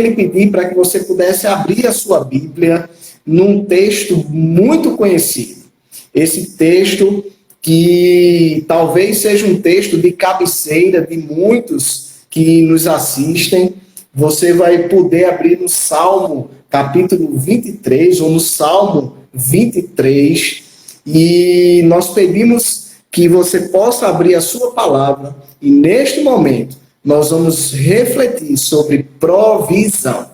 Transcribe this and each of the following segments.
lhe pedir para que você pudesse abrir a sua Bíblia num texto muito conhecido. Esse texto que talvez seja um texto de cabeceira de muitos que nos assistem. Você vai poder abrir no Salmo capítulo 23 ou no Salmo 23 e nós pedimos que você possa abrir a sua palavra e neste momento nós vamos refletir sobre provisão.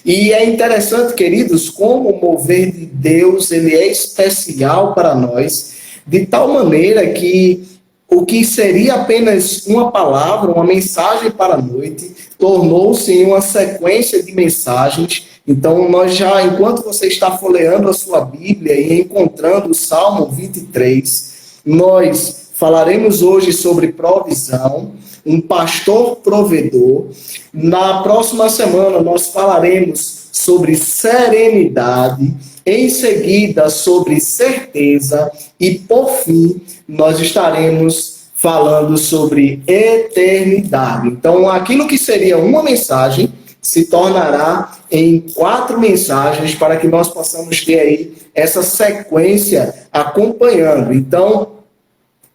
E é interessante, queridos, como o mover de Deus ele é especial para nós, de tal maneira que o que seria apenas uma palavra, uma mensagem para a noite, tornou-se em uma sequência de mensagens. Então, nós já, enquanto você está folheando a sua Bíblia e encontrando o Salmo 23, nós falaremos hoje sobre provisão, um pastor provedor. Na próxima semana, nós falaremos sobre serenidade, em seguida sobre certeza e, por fim, nós estaremos falando sobre eternidade. Então, aquilo que seria uma mensagem se tornará em 4 mensagens para que nós possamos ter aí essa sequência acompanhando. Então,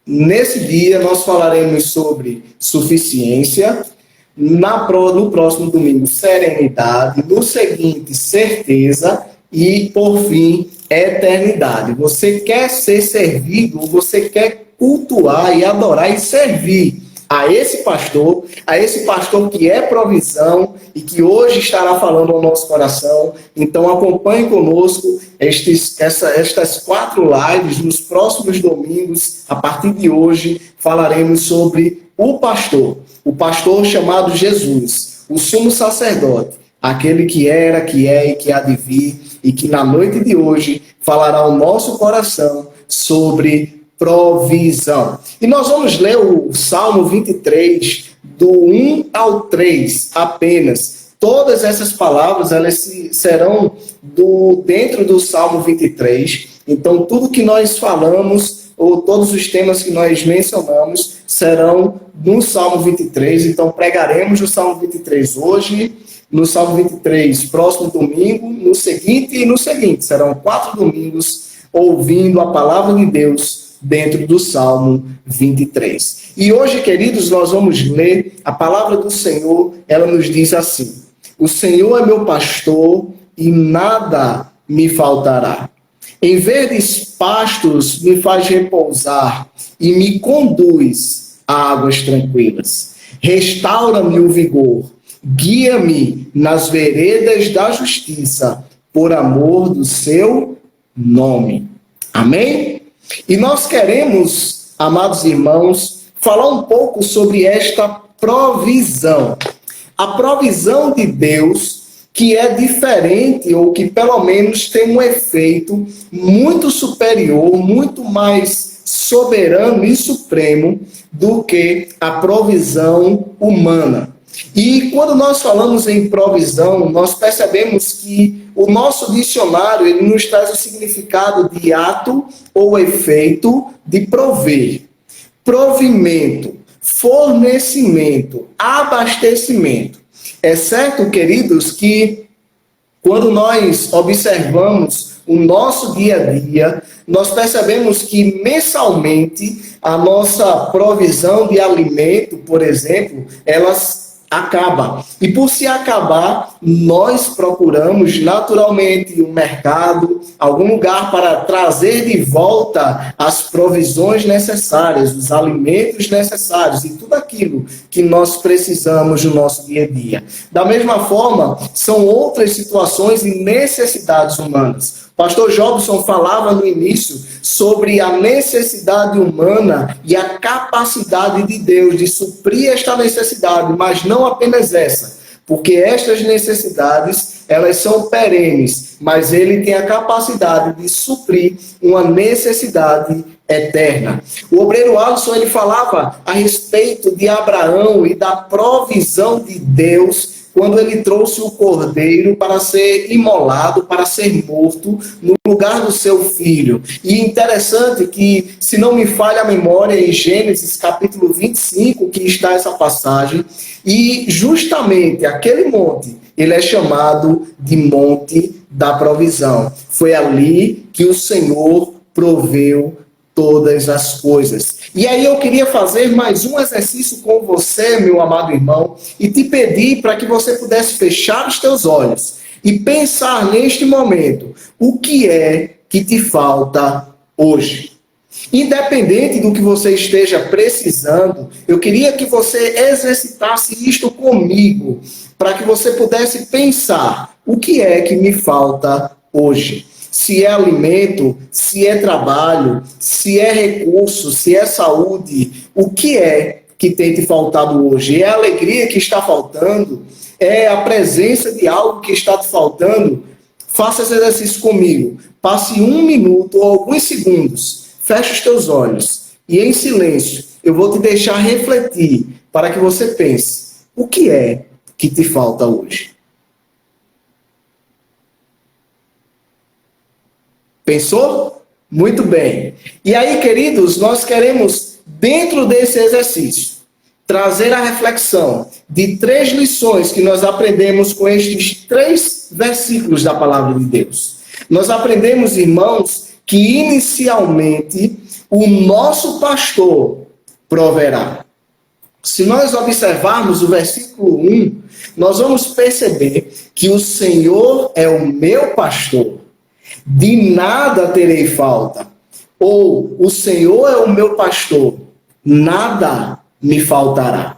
nesse dia nós falaremos sobre suficiência, no próximo domingo, serenidade, no seguinte, certeza e, por fim, eternidade. Você quer ser servido, você quer cultuar e adorar e servir a esse pastor que é provisão e que hoje estará falando ao nosso coração. Então acompanhe conosco estas 4 lives nos próximos domingos. A partir de hoje falaremos sobre o pastor chamado Jesus, o sumo sacerdote, aquele que era, que é e que há de vir, e que na noite de hoje falará ao nosso coração sobre provisão. E nós vamos ler o Salmo 23, do 1 ao 3 apenas. Todas essas palavras elas serão dentro do Salmo 23. Então, tudo que nós falamos, ou todos os temas que nós mencionamos, serão no Salmo 23. Então, pregaremos o Salmo 23 hoje, no Salmo 23 próximo domingo, no seguinte e no seguinte. Serão 4 domingos ouvindo a palavra de Deus dentro do Salmo 23. E hoje, queridos, nós vamos ler a palavra do Senhor. Ela nos diz assim: o Senhor é meu pastor e nada me faltará. Em verdes pastos me faz repousar e me conduz a águas tranquilas. Restaura-me o vigor, guia-me nas veredas da justiça, por amor do seu nome. Amém? E nós queremos, amados irmãos, falar um pouco sobre esta provisão. A provisão de Deus, que é diferente, ou que pelo menos tem um efeito muito superior, muito mais soberano e supremo do que a provisão humana. E quando nós falamos em provisão, nós percebemos que o nosso dicionário ele nos traz o significado de ato ou efeito de prover, provimento, fornecimento, abastecimento. É certo, queridos, que quando nós observamos o nosso dia a dia, nós percebemos que mensalmente a nossa provisão de alimento, por exemplo, elas acaba. E por se acabar, nós procuramos naturalmente um mercado, algum lugar para trazer de volta as provisões necessárias, os alimentos necessários e tudo aquilo que nós precisamos no nosso dia a dia. Da mesma forma, são outras situações e necessidades humanas. Pastor Jobson falava no início sobre a necessidade humana e a capacidade de Deus de suprir esta necessidade, mas não apenas essa, porque estas necessidades, elas são perenes, mas ele tem a capacidade de suprir uma necessidade eterna. O obreiro Alisson, ele falava a respeito de Abraão e da provisão de Deus quando ele trouxe o cordeiro para ser imolado, para ser morto no lugar do seu filho. E interessante que, se não me falha a memória, em Gênesis capítulo 25, que está essa passagem, e justamente aquele monte ele é chamado de Monte da Provisão. Foi ali que o Senhor proveu todas as coisas. E aí eu queria fazer mais um exercício com você, meu amado irmão, e te pedir para que você pudesse fechar os teus olhos e pensar neste momento, o que é que te falta hoje? Independente do que você esteja precisando, eu queria que você exercitasse isto comigo, para que você pudesse pensar, o que é que me falta hoje? Se é alimento, se é trabalho, se é recurso, se é saúde, o que é que tem te faltado hoje? É a alegria que está faltando? É a presença de algo que está te faltando? Faça esse exercício comigo. Passe 1 minuto ou alguns segundos. Feche os teus olhos e em silêncio eu vou te deixar refletir para que você pense, o que é que te falta hoje? Pensou? Muito bem. E aí, queridos, nós queremos, dentro desse exercício, trazer a reflexão de 3 lições que nós aprendemos com estes 3 versículos da palavra de Deus. Nós aprendemos, irmãos, que inicialmente o nosso pastor proverá. Se nós observarmos o versículo 1, nós vamos perceber que o Senhor é o meu pastor. De nada terei falta. Ou o Senhor é o meu pastor, nada me faltará.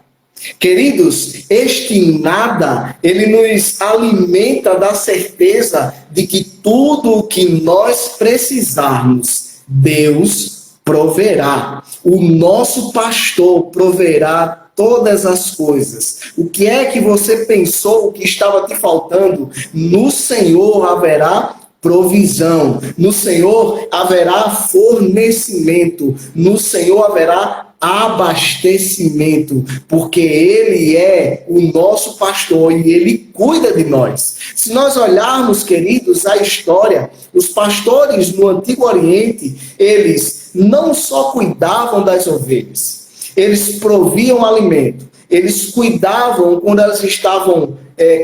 Queridos, este nada, ele nos alimenta da certeza de que tudo o que nós precisarmos, Deus proverá. O nosso pastor proverá todas as coisas. O que é que você pensou que estava te faltando? No Senhor haverá provisão. No Senhor haverá fornecimento. No Senhor haverá abastecimento, porque Ele é o nosso pastor e Ele cuida de nós. Se nós olharmos, queridos, a história, os pastores no Antigo Oriente, eles não só cuidavam das ovelhas, eles proviam alimento, eles cuidavam quando elas estavam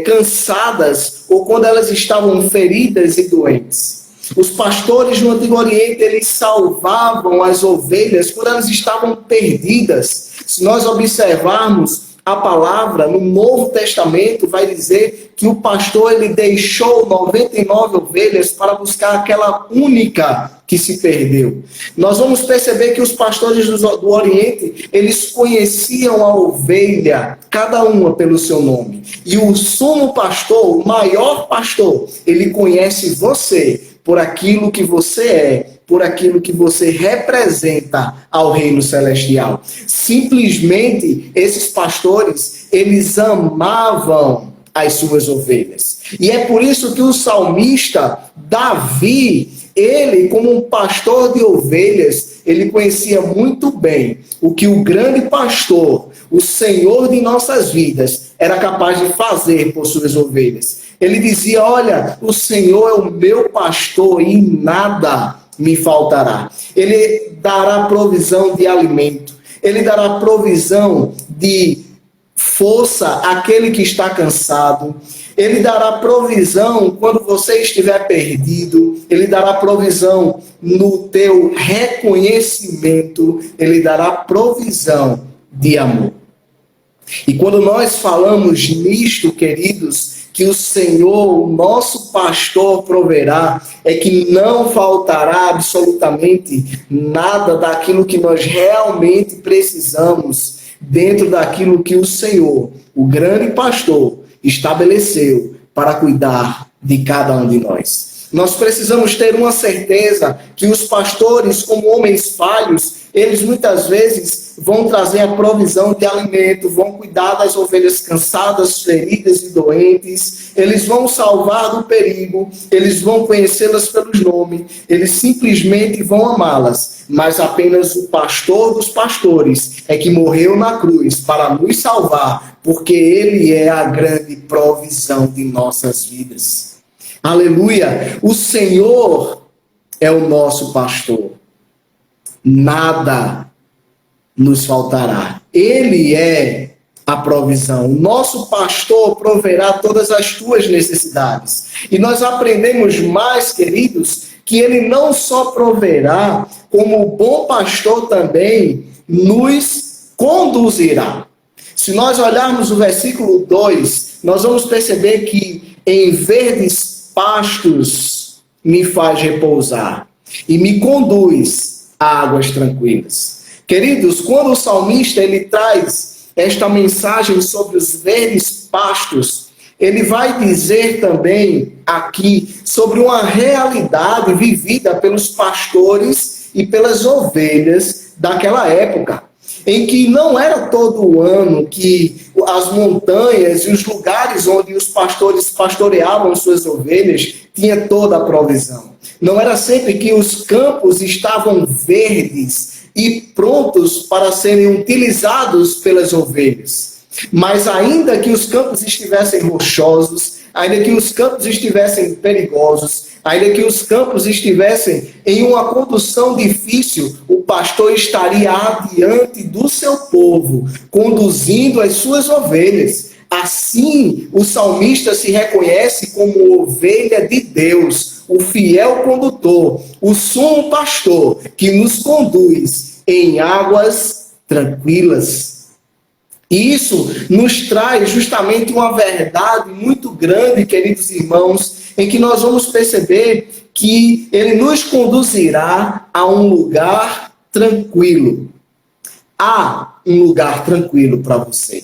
cansadas ou quando elas estavam feridas e doentes. Os pastores no Antigo Oriente, eles salvavam as ovelhas quando elas estavam perdidas. Se nós observarmos a palavra no Novo Testamento, vai dizer que o pastor ele deixou 99 ovelhas para buscar aquela única que se perdeu. Nós vamos perceber que os pastores do Oriente, eles conheciam a ovelha, cada uma pelo seu nome. E o sumo pastor, o maior pastor, ele conhece você por aquilo que você é, por aquilo que você representa ao reino celestial. Simplesmente, esses pastores, eles amavam as suas ovelhas. E é por isso que o salmista Davi, ele, como um pastor de ovelhas, ele conhecia muito bem o que o grande pastor, o Senhor de nossas vidas, era capaz de fazer por suas ovelhas. Ele dizia, olha, o Senhor é o meu pastor e nada me faltará. Ele dará provisão de alimento. Ele dará provisão de força àquele que está cansado. Ele dará provisão quando você estiver perdido. Ele dará provisão no teu reconhecimento. Ele dará provisão de amor. E quando nós falamos nisto, queridos, que o Senhor, o nosso pastor, proverá, é que não faltará absolutamente nada daquilo que nós realmente precisamos dentro daquilo que o Senhor, o grande pastor, estabeleceu para cuidar de cada um de nós. Nós precisamos ter uma certeza que os pastores, como homens falhos, eles muitas vezes vão trazer a provisão de alimento, vão cuidar das ovelhas cansadas, feridas e doentes, eles vão salvar do perigo, eles vão conhecê-las pelos nomes, eles simplesmente vão amá-las, mas apenas o pastor dos pastores é que morreu na cruz para nos salvar, porque ele é a grande provisão de nossas vidas. Aleluia! O Senhor é o nosso pastor. Nada nos faltará. Ele é a provisão. O nosso pastor proverá todas as tuas necessidades. E nós aprendemos mais, queridos, que ele não só proverá, como o bom pastor também nos conduzirá. Se nós olharmos o versículo 2, nós vamos perceber que em verdes pastos me faz repousar e me conduz a águas tranquilas. Queridos, quando o salmista ele traz esta mensagem sobre os verdes pastos, ele vai dizer também aqui sobre uma realidade vivida pelos pastores e pelas ovelhas daquela época, em que não era todo ano que as montanhas e os lugares onde os pastores pastoreavam suas ovelhas tinha toda a provisão. Não era sempre que os campos estavam verdes e prontos para serem utilizados pelas ovelhas. Mas ainda que os campos estivessem rochosos, ainda que os campos estivessem perigosos, ainda que os campos estivessem em uma condução difícil, o pastor estaria adiante do seu povo, conduzindo as suas ovelhas. Assim, o salmista se reconhece como ovelha de Deus, o fiel condutor, o sumo pastor, que nos conduz em águas tranquilas. E isso nos traz justamente uma verdade muito grande, queridos irmãos, em que nós vamos perceber que ele nos conduzirá a um lugar tranquilo. Há um lugar tranquilo para você.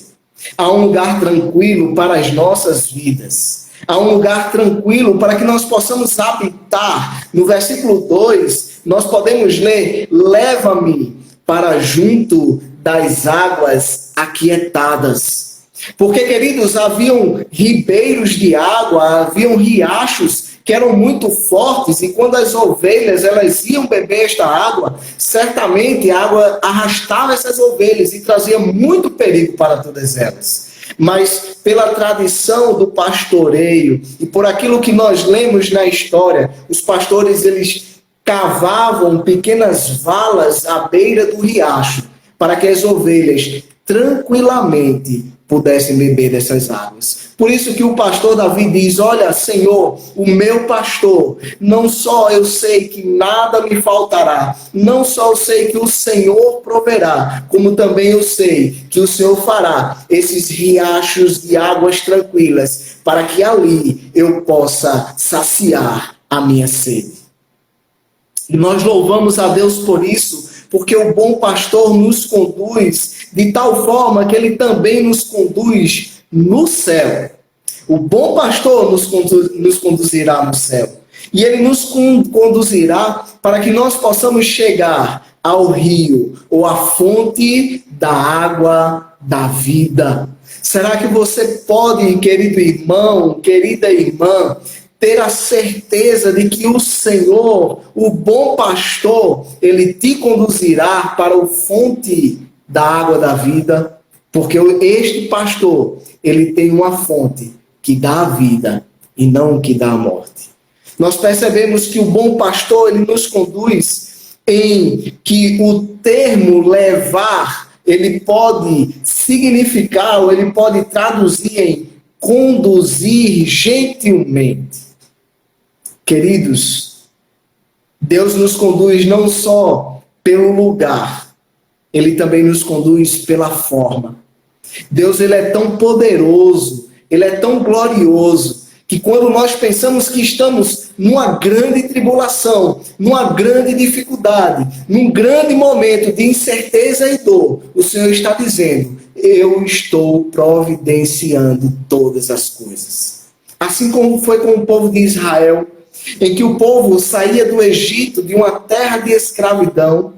Há um lugar tranquilo para as nossas vidas. Há um lugar tranquilo para que nós possamos habitar. No versículo 2, nós podemos ler: leva-me para junto das águas aquietadas. Porque, queridos, haviam ribeiros de água, haviam riachos que eram muito fortes, e quando as ovelhas elas iam beber esta água, certamente a água arrastava essas ovelhas e trazia muito perigo para todas elas. Mas pela tradição do pastoreio e por aquilo que nós lemos na história, os pastores eles cavavam pequenas valas à beira do riacho para que as ovelhas tranquilamente pudessem beber dessas águas. Por isso que o pastor Davi diz: olha, Senhor, o meu pastor, não só eu sei que nada me faltará, não só eu sei que o Senhor proverá, como também eu sei que o Senhor fará esses riachos de águas tranquilas, para que ali eu possa saciar a minha sede. E nós louvamos a Deus por isso, porque o bom pastor nos conduz de tal forma que ele também nos conduz no céu. O bom pastor nos conduzirá no céu. E ele nos conduzirá para que nós possamos chegar ao rio ou à fonte da água da vida. Será que você pode, querido irmão, querida irmã, ter a certeza de que o Senhor, o bom pastor, ele te conduzirá para a fonte da água da vida? Porque este pastor, ele tem uma fonte que dá a vida e não que dá a morte. Nós percebemos que o bom pastor, ele nos conduz em que o termo levar, ele pode significar, ou ele pode traduzir em conduzir gentilmente. Queridos, Deus nos conduz não só pelo lugar, ele também nos conduz pela forma. Deus, ele é tão poderoso, ele é tão glorioso, que quando nós pensamos que estamos numa grande tribulação, numa grande dificuldade, num grande momento de incerteza e dor, o Senhor está dizendo: eu estou providenciando todas as coisas. Assim como foi com o povo de Israel, em que o povo saía do Egito, de uma terra de escravidão,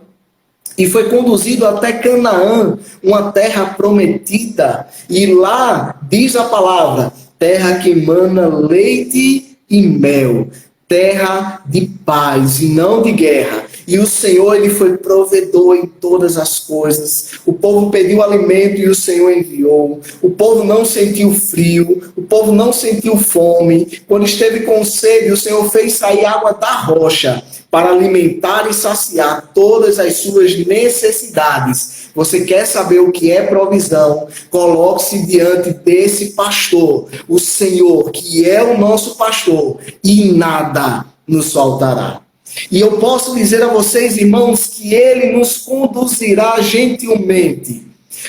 e foi conduzido até Canaã, uma terra prometida. E lá diz a palavra: terra que emana leite e mel, terra de paz e não de guerra. E o Senhor, ele foi provedor em todas as coisas. O povo pediu alimento e o Senhor enviou. O povo não sentiu frio, o povo não sentiu fome. Quando esteve com sede, o Senhor fez sair água da rocha para alimentar e saciar todas as suas necessidades. você quer saber o que é provisão, coloque-se diante desse pastor, o Senhor, que é o nosso pastor, e nada nos faltará. E eu posso dizer a vocês, irmãos, que ele nos conduzirá gentilmente,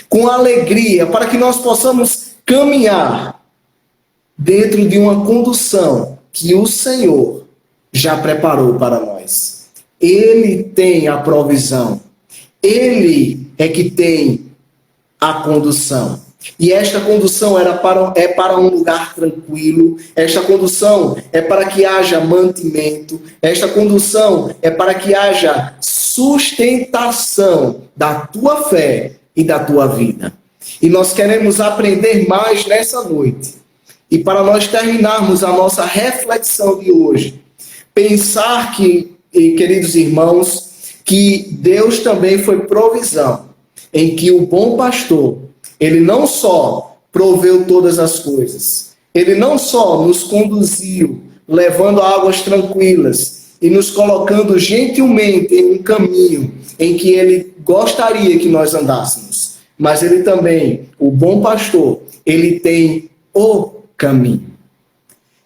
com alegria, para que nós possamos caminhar dentro de uma condução que o Senhor já preparou para nós. Ele tem a provisão. Ele é que tem a condução. E esta condução é para um lugar tranquilo. Esta condução é para que haja mantimento. Esta condução é para que haja sustentação da tua fé e da tua vida. E nós queremos aprender mais nessa noite. E para nós terminarmos a nossa reflexão de hoje, pensar que, queridos irmãos, que Deus também foi provisão, em que o bom pastor, ele não só proveu todas as coisas, ele não só nos conduziu, levando a águas tranquilas e nos colocando gentilmente em um caminho em que ele gostaria que nós andássemos, mas ele também, o bom pastor, ele tem o caminho.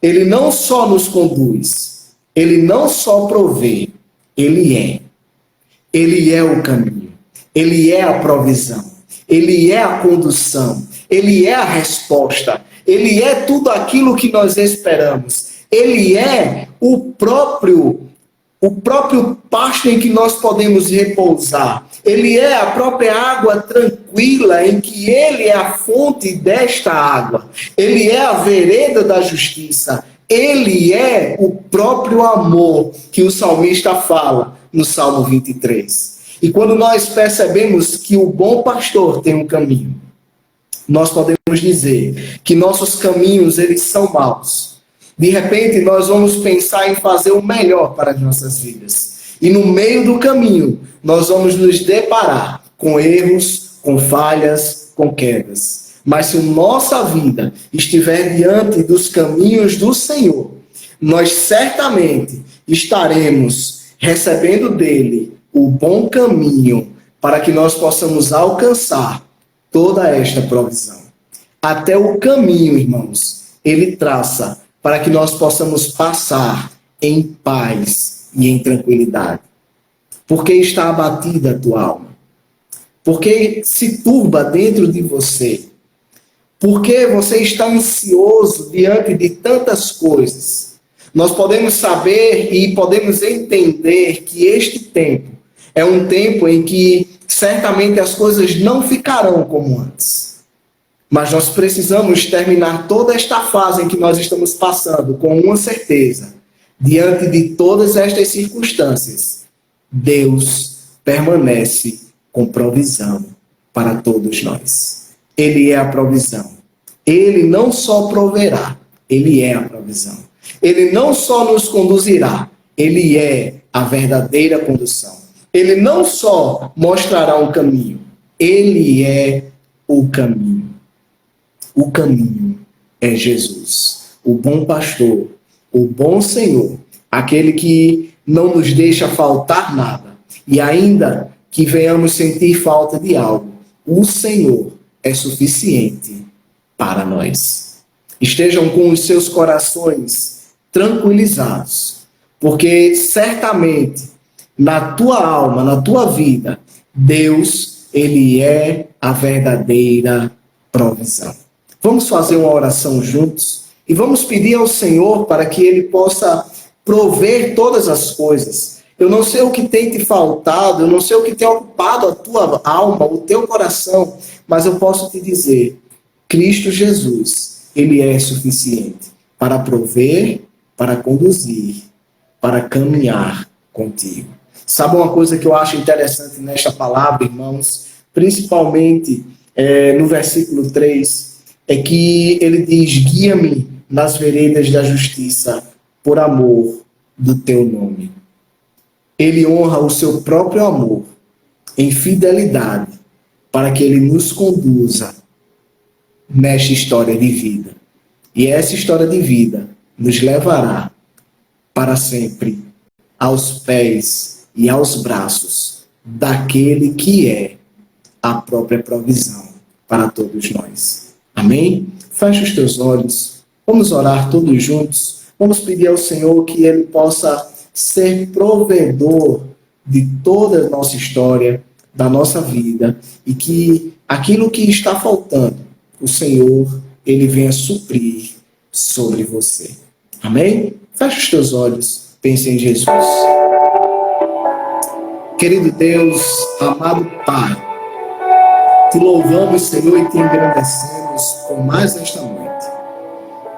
Ele não só nos conduz, ele não só provê, ele é o caminho, ele é a provisão, ele é a condução, ele é a resposta, ele é tudo aquilo que nós esperamos, ele é o próprio pasto em que nós podemos repousar. Ele é a própria água tranquila em que ele é a fonte desta água. Ele é a vereda da justiça. Ele é o próprio amor que o salmista fala no Salmo 23. E quando nós percebemos que o bom pastor tem um caminho, nós podemos dizer que nossos caminhos, eles são maus. De repente, nós vamos pensar em fazer o melhor para as nossas vidas. E no meio do caminho, nós vamos nos deparar com erros, com falhas, com quedas. Mas se a nossa vida estiver diante dos caminhos do Senhor, nós certamente estaremos recebendo dele o bom caminho para que nós possamos alcançar toda esta provisão. Até o caminho, irmãos, ele traça para que nós possamos passar em paz e em tranquilidade. Por que está abatida a tua alma? Por que se turba dentro de você? Por que você está ansioso diante de tantas coisas? Nós podemos saber e podemos entender que este tempo é um tempo em que certamente as coisas não ficarão como antes. Mas nós precisamos terminar toda esta fase em que nós estamos passando com uma certeza. Diante de todas estas circunstâncias, Deus permanece com provisão para todos nós. Ele é a provisão. Ele não só proverá, ele é a provisão. Ele não só nos conduzirá, ele é a verdadeira condução. Ele não só mostrará um caminho, ele é o caminho. O caminho é Jesus, o bom pastor, o bom Senhor, aquele que não nos deixa faltar nada. E ainda que venhamos sentir falta de algo, o Senhor é suficiente para nós. Estejam com os seus corações tranquilizados, porque certamente na tua alma, na tua vida, Deus, ele é a verdadeira provisão. Vamos fazer uma oração juntos e vamos pedir ao Senhor para que ele possa prover todas as coisas. Eu não sei o que tem te faltado, eu não sei o que tem ocupado a tua alma, o teu coração, mas eu posso te dizer, Cristo Jesus, ele é suficiente para prover, para conduzir, para caminhar contigo. Sabe uma coisa que eu acho interessante nesta palavra, irmãos? Principalmente no versículo 3, é que ele diz, guia-me nas veredas da justiça por amor do teu nome. Ele honra o seu próprio amor em fidelidade para que ele nos conduza nesta história de vida. E essa história de vida nos levará para sempre aos pés e aos braços daquele que é a própria provisão para todos nós. Amém? Feche os teus olhos. Vamos orar todos juntos. Vamos pedir ao Senhor que Ele possa ser provedor de toda a nossa história, da nossa vida, e que aquilo que está faltando, o Senhor, Ele venha suprir sobre você. Amém? Feche os teus olhos. Pense em Jesus. Querido Deus, amado Pai, te louvamos, Senhor, e te engrandecemos por mais esta noite.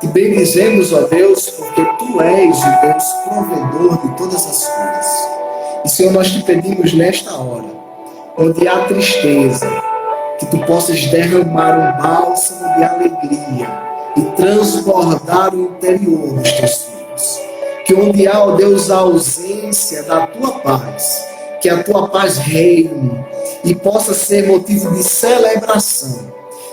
Te bendizemos, ó Deus, porque Tu és o Deus provedor de todas as coisas. E, Senhor, nós te pedimos nesta hora, onde há tristeza, que Tu possas derramar um bálsamo de alegria e transbordar o interior dos Teus filhos. Que onde há, ó Deus, a ausência da Tua paz, que a Tua paz reine e possa ser motivo de celebração.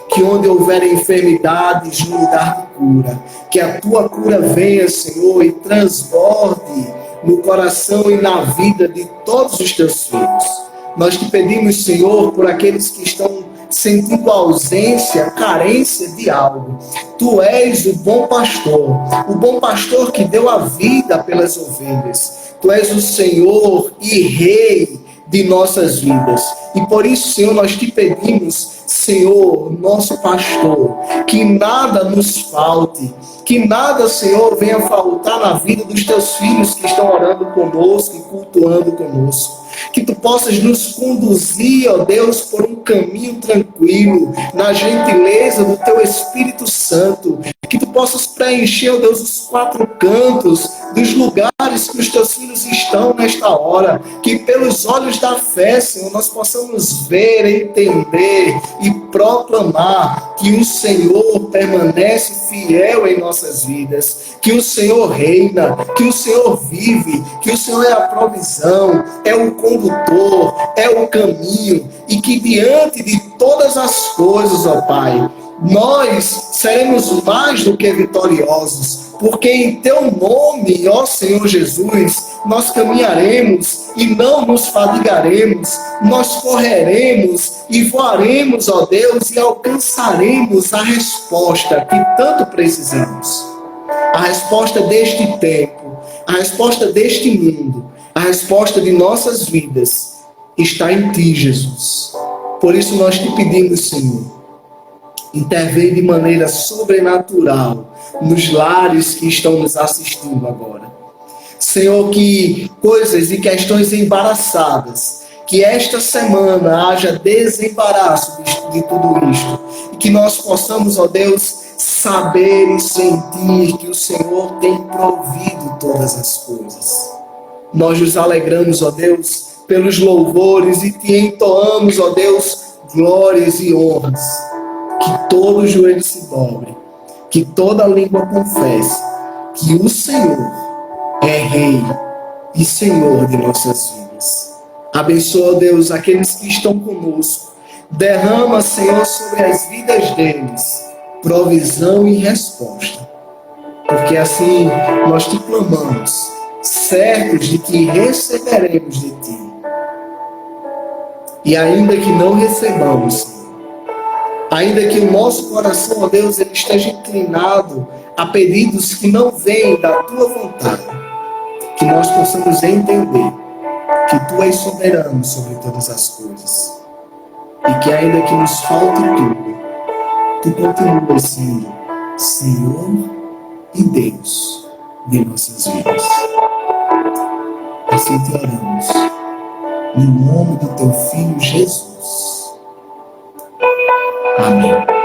Que onde houver enfermidades no lugar de cura, que a Tua cura venha, Senhor, e transborde no coração e na vida de todos os Teus filhos. Nós te pedimos, Senhor, por aqueles que estão sentindo ausência, carência de algo. Tu és o bom pastor que deu a vida pelas ovelhas. Tu és o Senhor e Rei de nossas vidas. E por isso, Senhor, nós te pedimos, Senhor, nosso pastor, que nada nos falte, que nada, Senhor, venha faltar na vida dos teus filhos que estão orando conosco e cultuando conosco. Que tu possas nos conduzir, ó Deus, por um caminho tranquilo, na gentileza do teu Espírito Santo. Que tu possas preencher, ó Deus, os quatro cantos dos lugares que os teus filhos estão nesta hora. Que pelos olhos da fé, Senhor, nós possamos ver, entender e proclamar que o Senhor permanece fiel em nossas vidas. Que o Senhor reina, que o Senhor vive, que o Senhor é a provisão, é o condutor, é o caminho, e que diante de todas as coisas, ó Pai, nós seremos mais do que vitoriosos, porque em Teu nome, ó Senhor Jesus, nós caminharemos e não nos fadigaremos, nós correremos e voaremos, ó Deus, e alcançaremos a resposta que tanto precisamos. A resposta deste tempo, a resposta deste mundo, a resposta de nossas vidas está em Ti, Jesus. Por isso nós te pedimos, Senhor, intervém de maneira sobrenatural nos lares que estão nos assistindo agora. Senhor, que coisas e questões embaraçadas, que esta semana haja desembaraço de tudo isto, e que nós possamos, ó Deus, saber e sentir que o Senhor tem provido todas as coisas. Nós nos alegramos, ó Deus, pelos louvores e te entoamos, ó Deus, glórias e honras. Que todo joelho se dobre, que toda língua confesse que o Senhor é Rei e Senhor de nossas vidas. Abençoa, ó Deus, aqueles que estão conosco. Derrama, Senhor, sobre as vidas deles provisão e resposta. Porque assim nós te clamamos, certos de que receberemos de Ti. E ainda que não recebamos, Senhor, ainda que o nosso coração, ó Deus, ele esteja inclinado a pedidos que não vêm da Tua vontade, que nós possamos entender que Tu és soberano sobre todas as coisas. E que ainda que nos falte tudo, Tu continuas sendo Senhor e Deus de nossas vidas. Assim te oramos, no nome do Teu Filho Jesus. Amém.